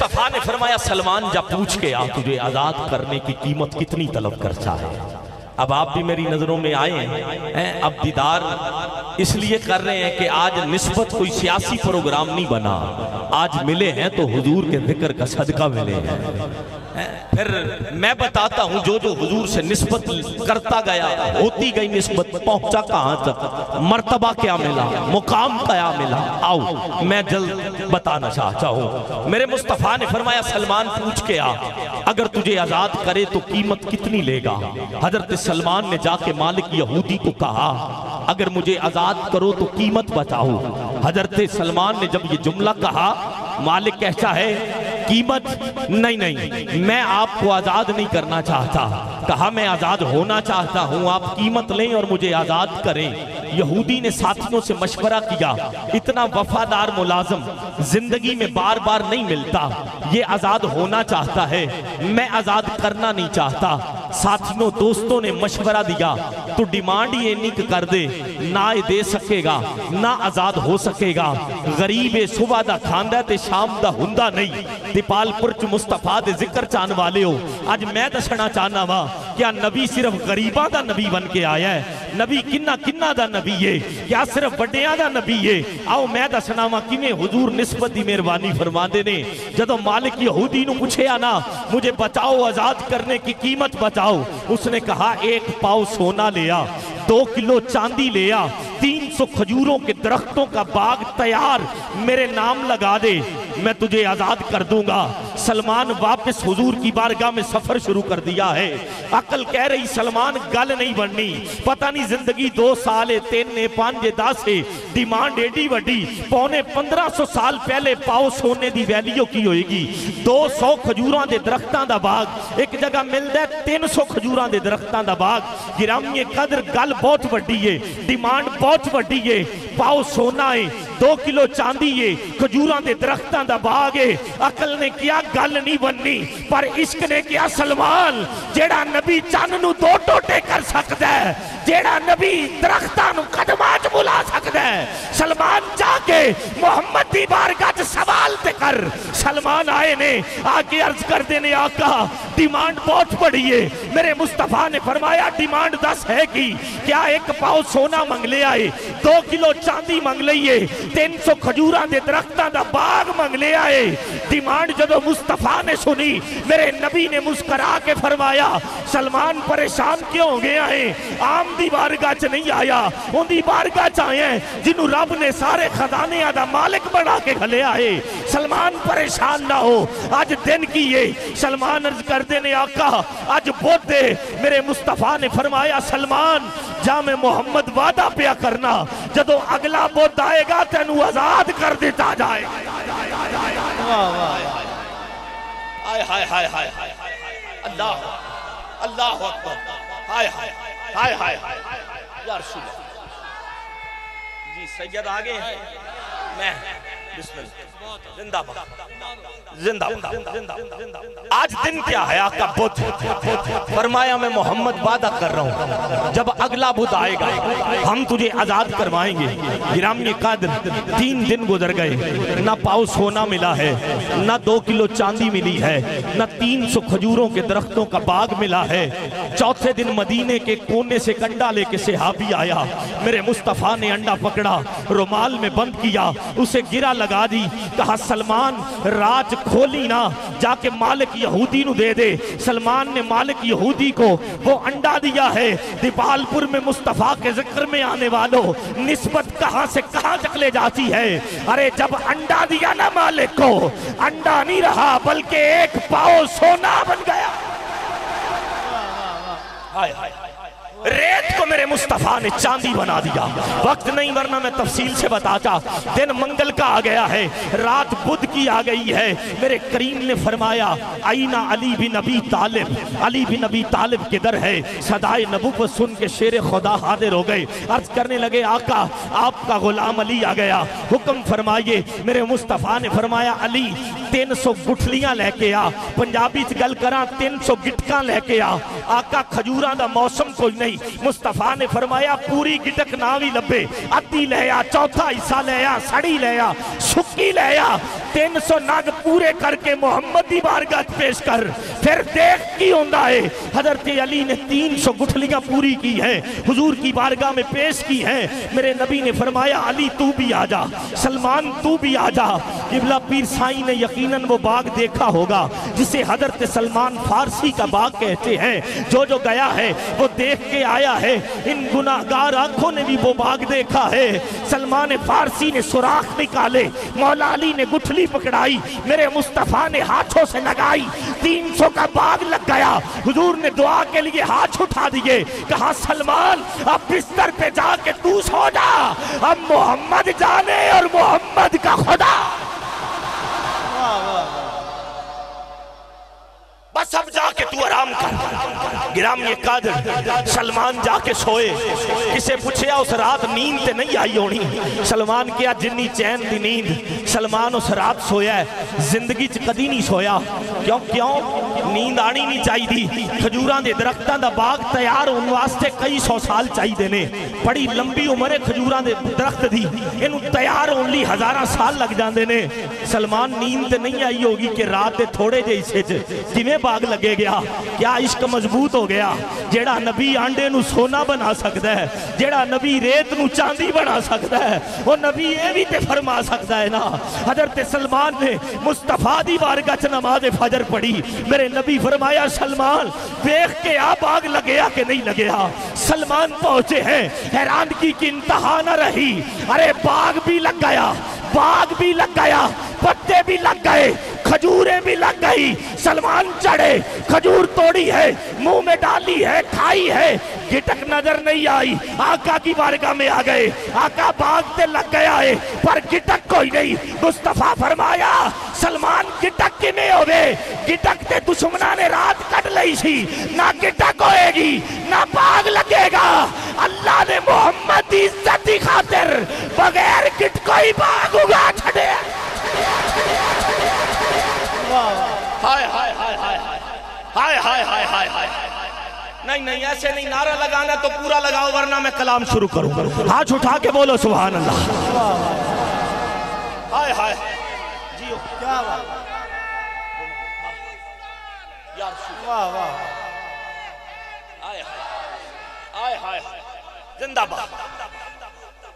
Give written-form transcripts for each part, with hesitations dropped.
مصطفیٰ نے فرمایا سلمان جا پوچھ کے آ تجھے آزاد کرنے کی قیمت کتنی طلب کرتا ہے۔ اب آپ بھی میری نظروں میں آئے ہیں، اب دیدار اس لیے کر رہے ہیں کہ آج نسبت کوئی سیاسی پروگرام نہیں بنا، آج ملے ہیں تو حضور کے ذکر کا صدقہ ملے ہیں۔ پھر میں بتاتا ہوں جو حضور سے نسبت کرتا گیا، ہوتی گئی نسبت، پہنچا کہاں تک، مرتبہ کیا ملا، مقام کیا ملا، آؤ میں جلد بتانا چاہتا ہوں۔ میرے مصطفیٰ نے فرمایا سلمان پوچھ کے آ، اگر تجھے آزاد کرے تو قیمت کتنی لے گا؟ حضرت سلمان نے جا کے مالک یہودی کو کہا اگر مجھے آزاد کرو تو قیمت بتاؤ۔ حضرت سلمان نے جب یہ جملہ کہا، مالک کہتا ہے قیمت نہیں، میں آپ کو آزاد نہیں کرنا چاہتا، کہا میں آزاد ہونا چاہتا ہوں، آپ قیمت لیں اور مجھے آزاد کریں۔ یہودی نے ساتھیوں سے مشورہ کیا، اتنا وفادار ملازم زندگی میں بار بار نہیں ملتا، یہ آزاد ہونا چاہتا ہے، میں آزاد کرنا نہیں چاہتا۔ ساتھیوں دوستوں نے مشورہ دیا تو ڈیمانڈ یہ نہیں کر دے، نہ دے سکے گا نہ آزاد ہو سکے گا، غریب صبح دا کھاندہ تے شام دا ہندہ نہیں۔ دیپال پرچ مصطفیٰ دے ذکر چاہن والے ہو، آج میں دسنا چاہنا وا کیا نبی صرف غریباں دا نبی بن کے آیا ہے؟ نبی کنہ دا نبی ہے؟ کیا صرف بڑیاں دا نبی ہے؟ آؤ میں دسنا وا کیویں حضور نسبت دی مہربانی فرماندے نے۔ جدوں مالک یہودی نو پوچھے آنا مجھے بچاؤ، آزاد کرنے کی قیمت بتاؤ، اس نے کہا 1 پاؤ سونا لیا، 2 کلو چاندی لیا، 300 کھجوروں کے درختوں کا باغ تیار، میرے نام لگا دے، میں تجھے آزاد کر دوں گا۔ سلمان واپس حضور کی بارگاہ میں سفر شروع کر دیا ہے۔ عقل کہہ رہی سلمان گل نہیں بننی، پتہ نہیں زندگی 2 سال 3 5 10 ڈیمانڈ ایڈی وڈی، 1500 سال پہلے پاؤ سونے دی ویلیو کی ہوئے گی۔ 200 کھجوراں دے درختاں دا باغ، ایک جگہ ملدا ہے 300 کھجوراں دے درختاں دا باغ۔ گرامی قدر گل بہت وڈی ہے، ڈیمانڈ بہت وڈی ہے، پاؤ سونا ہے، 2 کلو چاندی ہے، کھجوراں دے درختاں دا باغ ہے۔ عقل نے کیا گل نہیں بننی، پر عشق نے کیا سلمان جیڑا نبی چن نو 2 ٹوٹے کر سکتا ہے، جیڑا نبی درختاں نو قدماں چ بلا سکتا ہے، سلمان جا کے محمد دی بارگاہ چ سوال تے کر۔ سلمان آئے نے آگے عرض کر دینے آقا ڈیمانڈ بہت بڑی ہے۔ میرے مصطفیٰ نے فرمایا ڈیمانڈ 10 ہے کی، کیا 1 پاؤ سونا منگ لے آئے، 2 کلو چاندی منگ لئیے، 300 کھجوراں دے درختاں دا باغ منگ لے آئے۔ ڈیمانڈ جدو مصطفیٰ نے سنی، میرے نبی نے مسکرا کے فرمایا سلمان پریشان کیوں ہو گیا ہے؟ عام دی بارگاہ چ نہیں آیا، ان دی بارگاہ چ آئے ہیں جنہوں رب نے سارے خزانے دا مالک بنا کے کھلے آئے۔ سلمان پریشان نہ ہو، آج دن کی ہے۔ سلمان عرض کر دینے آقا آج بدھ ہے۔ میرے مصطفیٰ نے فرمایا سلمان جامع محمد وعدہ پیا کرنا جدو اگلا بدھ آئے گا تینو آزاد کر دیتا جائے۔ اللہ اللہ اکبر، ہائے ہائے ہائے ہائے یا رسول اللہ۔ جی سید آگے ہیں، میں بسم اللہ زندہ زندہ آج دن کیا ہے آقا بدھ؟ فرمایا میں محمد وعدہ کر رہا ہوں جب اگلا بدھ آئے گا ہم تجھے آزاد کروائیں گے۔ گرامی قدر 3 دن گزر گئے، نہ پاؤ سونا ملا ہے، نہ 2 کلو چاندی ملی ہے، نہ 300 کھجوروں کے درختوں کا باغ ملا ہے۔ چوتھے دن مدینے کے کونے سے انڈا لے کے صحابی آیا، میرے مصطفیٰ نے انڈا پکڑا، رومال میں بند کیا، اسے گرا لگا دی، کہا سلمان راج کھولی نہ، جا کے مالک یہودی نو دے دے۔ سلمان نے مالک یہودی کو وہ انڈا دیا ہے۔ دیپال پور میں مصطفیٰ کے ذکر میں آنے والوں نسبت کہاں سے کہاں تک لے جاتی ہے۔ ارے جب انڈا دیا نا مالک کو، انڈا نہیں رہا بلکہ 1 پاؤ سونا بن گیا۔ ریت کو میرے مصطفیٰ نے چاندی بنا دیا۔ وقت نہیں ورنہ میں تفصیل سے بتاتا۔ دن منگل کا آ گیا ہے، رات بدھ کی آ گئی ہے۔ میرے کریم نے فرمایا آئینہ علی بن ابی طالب، علی بن ابی طالب کدھر ہے؟ صدائے نبوت سن کے شیر خدا حاضر ہو گئے، عرض کرنے لگے آقا آپ کا غلام علی آ گیا، حکم فرمائیے۔ میرے مصطفیٰ نے فرمایا علی 300 گٹھلیاں لے کے آ، پنجابی گل کراں 300 گٹکاں لے کے آ۔ آقا کھجوراں دا موسم کوئی نہیں. مصطفیٰ نے فرمایا پوری گٹک نہ بھی لبے, ادھی لے آ, چوتھا حصہ لے آ, سڑی لے آ, سکی لے آ, 300 نگ پورے کر کے محمد دی بارگاہ پیش کر, پھر دیکھ کی ہوندہ ہے. حضرت علی نے 300 گٹھلیاں پوری کی ہیں, حضور کی بارگاہ میں پیش کی ہیں. میرے نبی نے فرمایا علی تو بھی آ جا, سلمان تو بھی آ جا. قبلہ پیر سائیں نے یقیناً وہ باغ دیکھا ہوگا جسے حضرت سلمان فارسی کا باغ کہتے ہیں. جو گیا ہے وہ دیکھ کے آیا ہے. ان گناہگار آنکھوں نے بھی وہ باغ دیکھا ہے. سلمان فارسی نے سوراخ نکالے, مولا علی نے گٹھلی پکڑائی, میرے مصطفیٰ نے ہاتھوں سے لگائی, 300 کا باغ لگ گیا. حضور نے دعا کے لیے ہاتھ اٹھا دیے, کہا سلمان اب بستر پہ جا کے تو سو جا, اب محمد جانے اور محمد کا خدا. بس اب جا کے تو آرام کر. گرامی قادر سلمان جا کے سوئے. کسے پوچھیا اس رات نیند تے نہیں آئی ہونی. سلمان کیا جنی چین دی نیند. سلمان اس رات سویا ہے, زندگی چ کدی نہیں سویا. کیوں نیند آنی نہیں چاہی دی. کھجوراں دے درختاں دا باغ تیار ہونے واسطے کئی 100 سال چاہی دینے. بڑی لمبی عمر ہے کھجوراں دے درخت دی, انہوں تیار ہونے لی 1000 سال لگ جاندے نے. سلمان نیند تے نہیں آئی ہوگی کہ رات دے تھوڑے جے حصے جویں باغ لگے گیا. کیا عشق مضبوط ہو گیا. جیڑا نبی آنڈے نو سونا بنا سکتا ہے, جیڑا نبی ریت نو چاندی بنا سکتا ہے, وہ نبی یہ بھی تے فرما سکتا ہے نا. حضرت سلمان نے مصطفیٰ دی بارگاہ چ نماز فجر پڑھی. میرے نبی فرمایا سلمان دیکھ کے آ باغ لگیا کہ نہیں لگیا. سلمان پہنچے ہیں, حیرانگی کی انتہا نہ رہی. ارے باغ بھی لگ گیا, باغ بھی لگ گیا, پتے بھی لگ گئے, کھجوریں بھی لگ گئی. سلمان چڑھے, کھجور توڑی ہے, منہ میں ڈالی ہے, کھائی ہے, گٹک نظر نہیں آئی. آقا کی بارگاہ میں آ گئے. آقا باغ تے لگ گیا ہے پر گٹک کوئی نہیں. مصطفیٰ فرمایا سلمان گٹک کی میں ہوئے, گٹک تے دشمنہ نے رات کٹ لئی سی, نہ گٹک ہوئے گی نہ باغ لگے گا. اللہ نے محمد دی عزت دی خاطر بغیر گٹ کوئی باغ اگا چھڑے. ہائے ہائے ہائے ہائے ہائے ہائے ہائے ہائے ہائے. نہیں ایسے نہیں, نعرہ لگانا تو پورا لگاؤ ورنہ میں کلام شروع کروں. ہاتھ اٹھا کے بولو سبحان اللہ. ہائے ہائے جیو کیا بات یار, واہ واہ, ہائے ہائے ہائے ہائے, زندہ باد.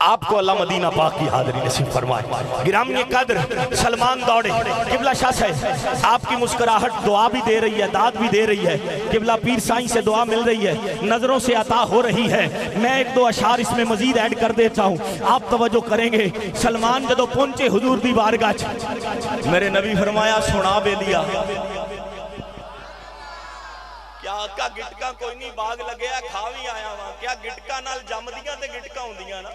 آپ کو اللہ مدینہ پاک کی حاضری نصیب فرمائے. گرامی قدر سلمان دوڑے. قبلہ شاہ صاحب آپ کی مسکراہٹ دعا بھی دے رہی ہے, داد بھی دے رہی ہے. قبلہ پیر سائیں سے دعا مل رہی ہے, نظروں سے عطا ہو رہی ہے. میں 1-2 اشعار اس میں مزید ایڈ کر دیتا ہوں, آپ توجہ کریں گے. سلمان جدو پہنچے حضور دی بارگاہ, میرے نبی فرمایا سنا بے لیا. کیا آقا گٹکا کوئی نہیں, باغ لگیا کھا بھی آیا وہاں. کیا گٹکا نال جم دیاں تے گٹکا ہوں دیاں نا.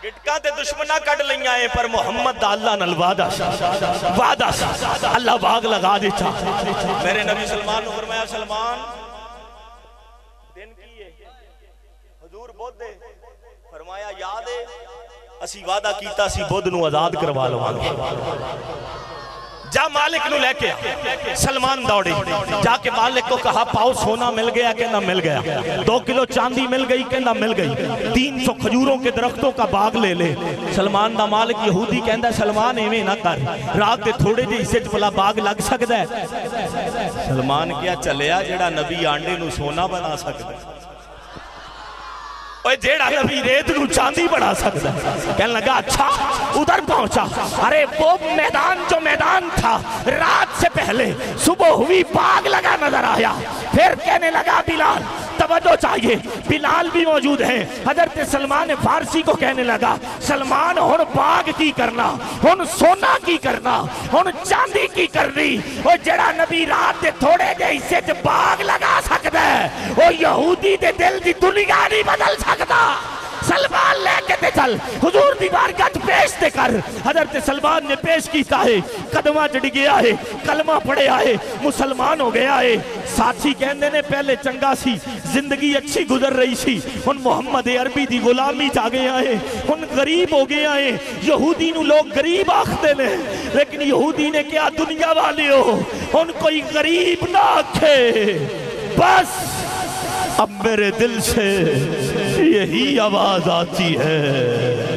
گٹکا تے دشمنہ کٹ لئیاں ہیں پر محمد دا اللہ نال وعدہ اللہ باغ لگا دیتا. میرے نبی سلمان نے فرمایا سلمان دن کیے, حضور بود دے. فرمایا یاد ہے اسی وعدہ کیتا سی بود نو آزاد کروا لو. جا مالک نو لے کے. سلمان دوڑے, جا کے مالک کو کہا پاؤ سونا مل گیا کہ نہ مل گیا, 2 کلو چاندی مل گئی کہ نہ مل گئی, 300 کھجوروں کے درختوں کا باغ لے لے. سلمان دا مالک یہودی کہندا ہے سلمان ایویں نہ کر, رات دے تھوڑے جے حصے چ بھلا باغ لگ سکدا ہے. سلمان کیا چلیا جیڑا نبی آنڈے نو سونا بنا سکدا ہے, اوے جیڑا نبی ریت نو چاندی بنا سکتا ہے. کہنے لگا اچھا ادھر پہنچا. ارے وہ میدان جو میدان تھا رات سے پہلے صبح ہوئی باغ لگا نظر آیا. پھر کہنے لگا بلال توجہ چاہیے, بلال بھی موجود ہیں. حضرت سلمان فارسی کو کہنے لگا سلمان ہن باغ کی کرنا, ہن سونا کی کرنا, ہن چاندی کی کرنی. وہ جڑا نبی رات دے تھوڑے جے حصے چ باغ لگا سکتا ہے, وہ یہودی دے دل دی دنیا نہیں بدل سکتا. سلمان لے کے تے چل حضور دی بارگاہ پیش تے کر حضرت سلمان نے پیش کیتا ہے قدمہ چڑھ گیا ہے کلمہ پڑھیا ہے مسلمان ہو گیا ہے ساتھی کہندے نے پہلے چنگا سی زندگی اچھی گزر رہی سی ہن محمد عربی دی غلامی چا گیا ہے ہن غریب ہو گیا ہے یہودی نو لوگ غریب آکھتے نے لیکن یہودی نے کیا دنیا والے ہو ہن کوئی غریب نہ آکھے بس اب میرے دل سے یہی آواز آتی ہے